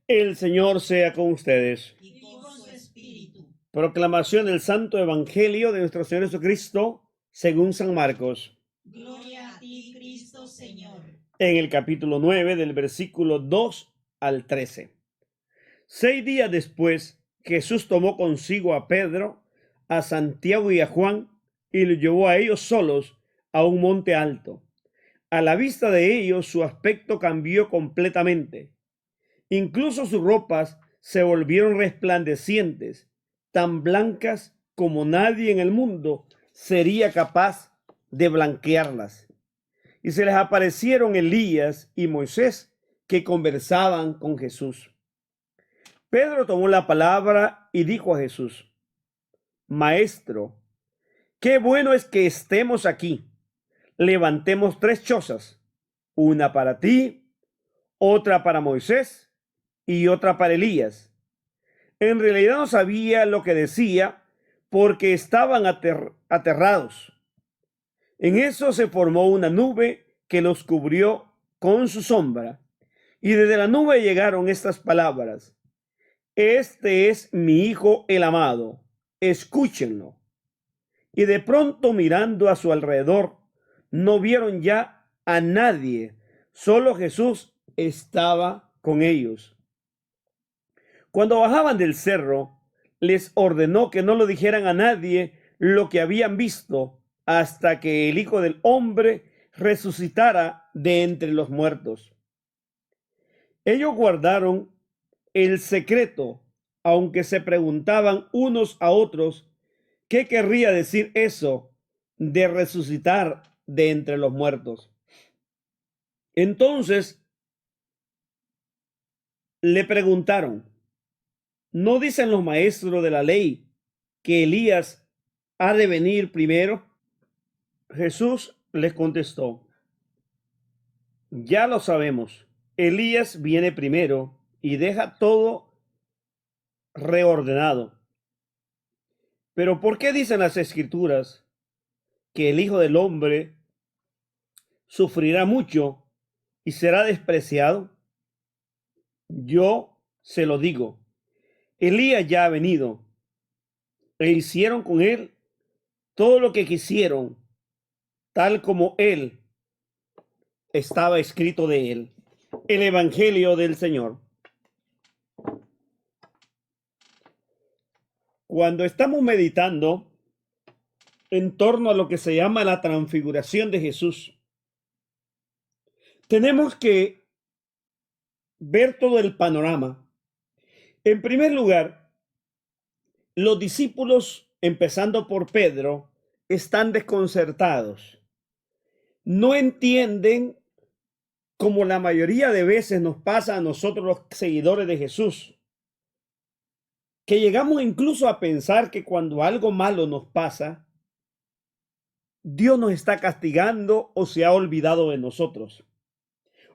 El Señor sea con ustedes. y con su espíritu. Proclamación del Santo Evangelio de nuestro Señor Jesucristo, según San Marcos. Gloria a ti, Cristo Señor. En el capítulo 9, del versículo 2 al 13. 6 días después, Jesús tomó consigo a Pedro, a Santiago y a Juan, y los llevó a ellos solos a un monte alto. A la vista de ellos, su aspecto cambió completamente. Incluso sus ropas se volvieron resplandecientes, tan blancas como nadie en el mundo sería capaz de blanquearlas. Y se les aparecieron Elías y Moisés, que conversaban con Jesús. Pedro tomó la palabra y dijo a Jesús: Maestro, qué bueno es que estemos aquí. Levantemos 3 chozas, una para ti, otra para Moisés y otra para Elías. En realidad no sabía lo que decía porque estaban aterrados. En eso se formó una nube que los cubrió con su sombra, y desde la nube llegaron estas palabras: Este es mi Hijo el amado, escúchenlo. Y de pronto, mirando a su alrededor, no vieron ya a nadie, solo Jesús estaba con ellos. Cuando bajaban del cerro, les ordenó que no lo dijeran a nadie lo que habían visto hasta que el Hijo del Hombre resucitara de entre los muertos. Ellos guardaron el secreto, aunque se preguntaban unos a otros qué querría decir eso de resucitar de entre los muertos. Entonces le preguntaron: ¿no dicen los maestros de la ley que Elías ha de venir primero? Jesús les contestó: ya lo sabemos, Elías viene primero y deja todo reordenado. Pero ¿por qué dicen las Escrituras que el Hijo del Hombre sufrirá mucho y será despreciado? Yo se lo digo, Elías ya ha venido e hicieron con él todo lo que quisieron, tal como él estaba escrito de él. El Evangelio del Señor. Cuando estamos meditando en torno a lo que se llama la transfiguración de Jesús, tenemos que ver todo el panorama. En primer lugar, los discípulos, empezando por Pedro, están desconcertados. No entienden, como la mayoría de veces nos pasa a nosotros los seguidores de Jesús, que llegamos incluso a pensar que cuando algo malo nos pasa, Dios nos está castigando o se ha olvidado de nosotros.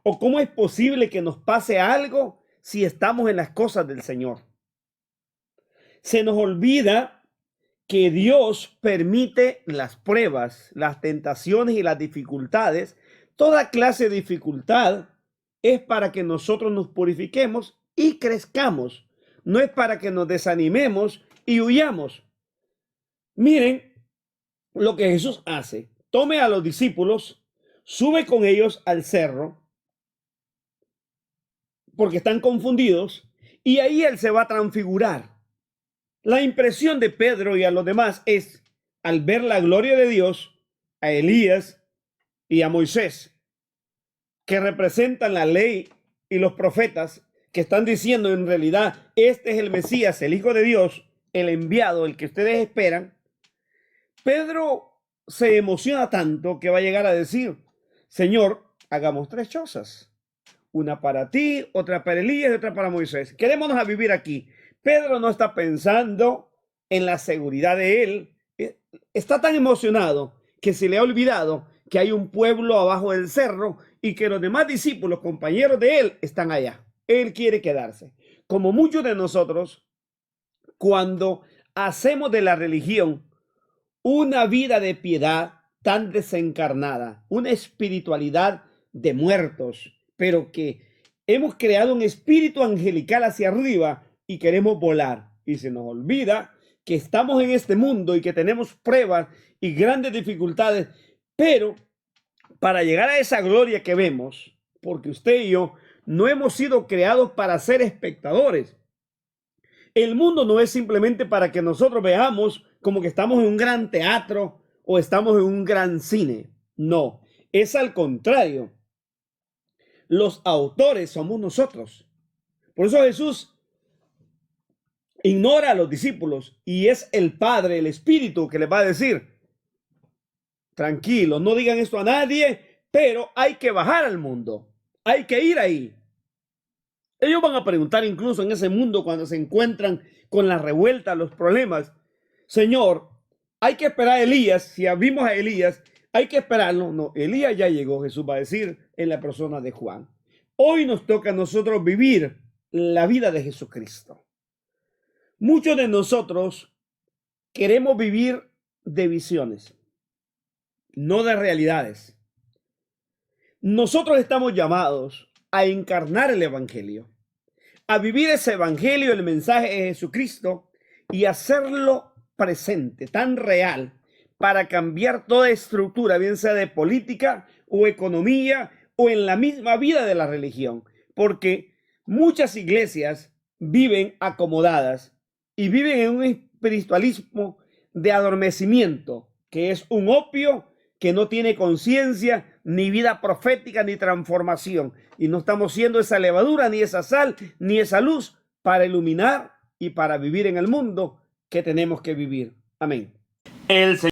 ¿O cómo es posible que nos pase algo si estamos en las cosas del Señor? Se nos olvida que Dios permite las pruebas, las tentaciones y las dificultades. Toda clase de dificultad es para que nosotros nos purifiquemos y crezcamos. No es para que nos desanimemos y huyamos. Miren lo que Jesús hace. Tome a los discípulos, sube con ellos al cerro, porque están confundidos, y ahí él se va a transfigurar. La impresión de Pedro y a los demás es, al ver la gloria de Dios, a Elías y a Moisés, que representan la ley y los profetas, que están diciendo en realidad, este es el Mesías, el Hijo de Dios, el enviado, el que ustedes esperan. Pedro se emociona tanto que va a llegar a decir: Señor, hagamos 3 chozas, una para ti, otra para Elías y otra para Moisés. Quedémonos a vivir aquí. Pedro no está pensando en la seguridad de él. Está tan emocionado que se le ha olvidado que hay un pueblo abajo del cerro y que los demás discípulos, compañeros de él, están allá. Él quiere quedarse. Como muchos de nosotros, cuando hacemos de la religión una vida de piedad tan desencarnada, una espiritualidad de muertos, pero que hemos creado un espíritu angelical hacia arriba y queremos volar. Y se nos olvida que estamos en este mundo y que tenemos pruebas y grandes dificultades, pero para llegar a esa gloria que vemos, porque usted y yo no hemos sido creados para ser espectadores. El mundo no es simplemente para que nosotros veamos como que estamos en un gran teatro o estamos en un gran cine. No, es al contrario. Los autores somos nosotros. Por eso Jesús ignora a los discípulos y es el Padre, el Espíritu, que les va a decir: tranquilos, no digan esto a nadie, pero hay que bajar al mundo, hay que ir ahí. Ellos van a preguntar incluso en ese mundo cuando se encuentran con la revuelta, los problemas: Señor, hay que esperar a Elías. Si vimos a Elías, hay que esperarlo. No, Elías ya llegó, Jesús va a decir en la persona de Juan. Hoy nos toca a nosotros vivir la vida de Jesucristo. Muchos de nosotros queremos vivir de visiones, no de realidades. Nosotros estamos llamados a encarnar el evangelio, a vivir ese evangelio, el mensaje de Jesucristo, y hacerlo presente, tan real, para cambiar toda estructura, bien sea de política o economía o en la misma vida de la religión, porque muchas iglesias viven acomodadas y viven en un espiritualismo de adormecimiento, que es un opio que no tiene conciencia, ni vida profética, ni transformación. Y no estamos siendo esa levadura, ni esa sal, ni esa luz para iluminar y para vivir en el mundo que tenemos que vivir. Amén. El Señor